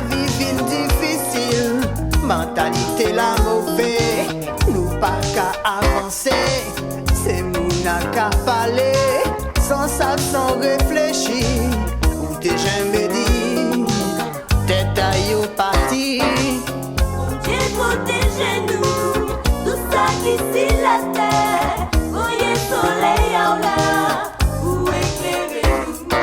vie vient difficile, mentalité la mauvaise, nous pas qu'à avancer, c'est nous n'a qu'à parler, sans ça, sans réfléchir, ou t'es jamais dit, tête à yo parti. Dieu protège-nous, tout ça qui sur la terre, voyez soleil en là, pour éclairer nous.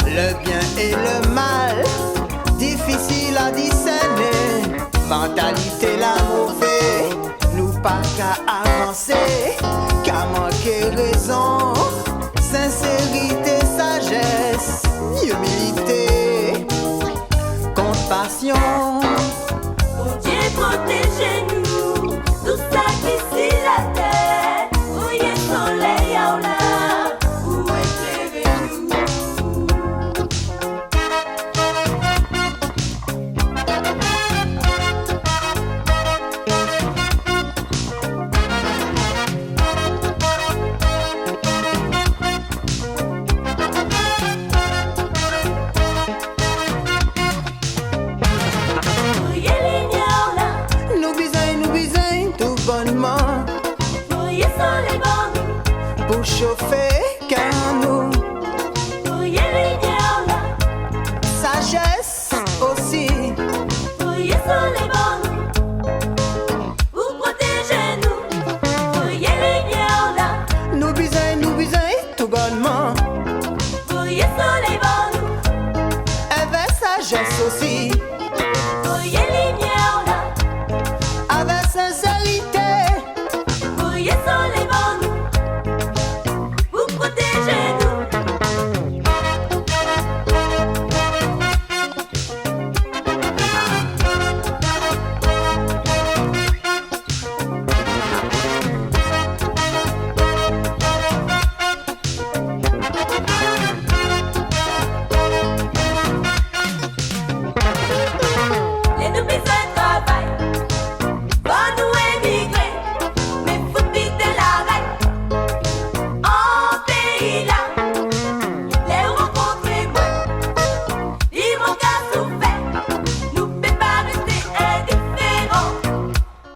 Le bien et le mal, difficile à discerner, mentalité la mauvaise, nous pas qu'à avancer, qu'à manquer raison, sincérité, sagesse, humilité, compassion. Dieu protège-nous, tout ça qui sur la terre, voyez soleil en là, pour éclairer nous. Voyez lumière là, Nous besoin tout bonnement, voyez soleil bon pour chauffer car nous, voyez lumière là, sagesse aussi, voyez soleil bon vous protégez nous, voyez lumière là, nous besoin tout bonnement, voyez soleil bon avec sagesse aussi, voyez lumière là, avec sincérité. voyez soleil bon vous protégez nous. Les nous besoin de travail, va nous émigrer, mais faut vite la raille. En pays là, les rencontrer moi, ils m'ont qu'à souffert, nous peut pas rester indifférents.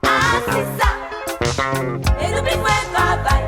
Ah c'est ça, les nous besoin de travail.